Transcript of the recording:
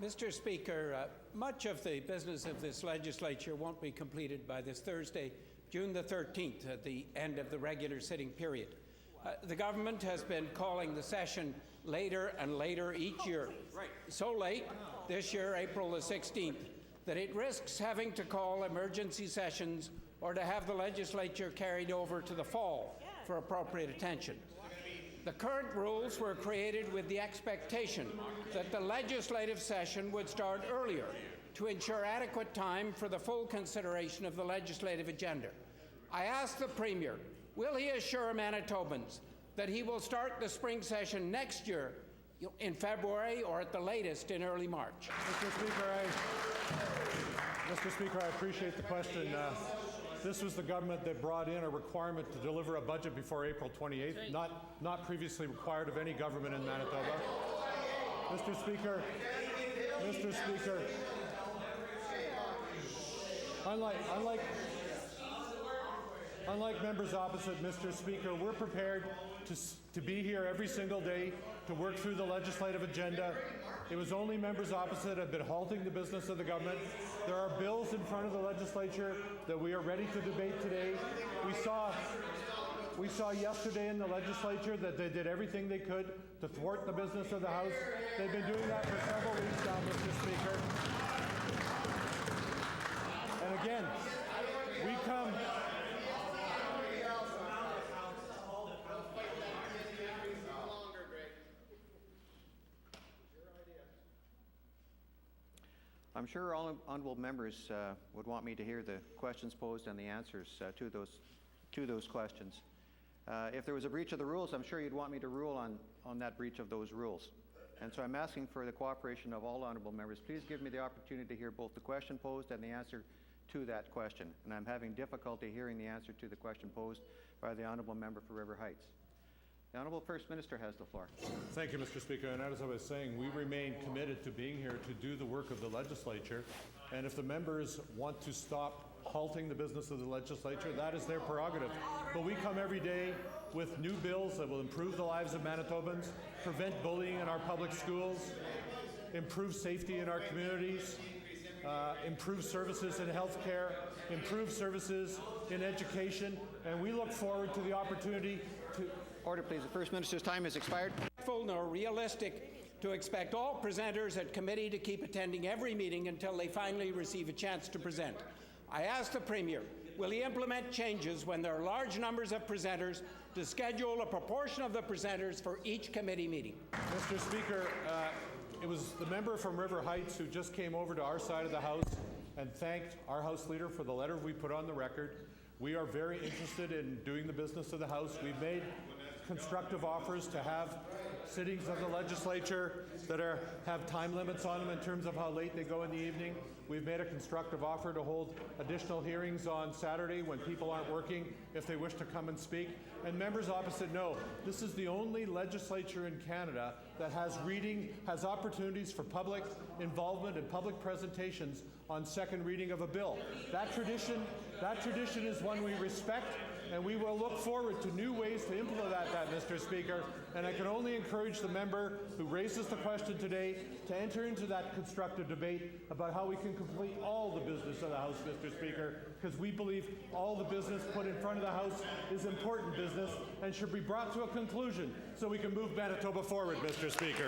Mr. Speaker, much of the business of this legislature won't be completed by this Thursday, June the 13th, at the end of the regular sitting period. The government has been calling the session later and later each year. So late, this year, April the 16th, that it risks having to call emergency sessions or to have the legislature carried over to the fall for appropriate attention. The current rules were created with the expectation that the legislative session would start earlier to ensure adequate time for the full consideration of the legislative agenda. I ask the Premier, will he assure Manitobans that he will start the spring session next year in February or at the latest in early March? Mr. Speaker, I appreciate the question. This was the government that brought in a requirement to deliver a budget before April 28th, not previously required of any government in Manitoba. Mr. Speaker, unlike members opposite, Mr. Speaker, we're prepared to be here every single day to work through the legislative agenda. It was only members opposite that have been halting the business of the government. There are bills in front of the legislature that we are ready to debate today. We saw yesterday in the legislature that they did everything they could to thwart the business of the House. They've been doing that for several weeks now, Mr. Speaker. And again, we come... I'm sure all honourable members would want me to hear the questions posed and the answers to those questions. If there was a breach of the rules, I'm sure you'd want me to rule on that breach of those rules. And so I'm asking for the cooperation of all honourable members. Please give me the opportunity to hear both the question posed and the answer to that question. And I'm having difficulty hearing the answer to the question posed by the honourable member for River Heights. The Honourable First Minister has the floor. Thank you, Mr. Speaker. And as I was saying, we remain committed to being here to do the work of the legislature. And if the members want to stop halting the business of the legislature, that is their prerogative. But we come every day with new bills that will improve the lives of Manitobans, prevent bullying in our public schools, improve safety in our communities, improve services in health care, improve services in education, and we look forward to the opportunity to... Order, please. The First Minister's time has expired. Nor realistic to expect all presenters at committee to keep attending every meeting until they finally receive a chance to present. I ask the Premier, will he implement changes when there are large numbers of presenters to schedule a proportion of the presenters for each committee meeting? Mr. Speaker, it was the member from River Heights who just came over to our side of the House and thanked our House Leader for the letter we put on the record. We are very interested in doing the business of the House. We've made constructive offers to have sittings of the legislature that have time limits on them in terms of how late they go in the evening. We've made a constructive offer to hold additional hearings on Saturday when people aren't working if they wish to come and speak. And members opposite know this is the only legislature in Canada that has opportunities for public involvement and public presentations on second reading of a bill. That tradition is one we respect, and we will look forward to new ways to implement that, Mr. Speaker. And I can only encourage the member who raises the question today to enter into that constructive debate about how we can complete all the business of the House, Mr. Speaker, because we believe all the business put in front of the House is important business and should be brought to a conclusion so we can move Manitoba forward, Mr. Speaker.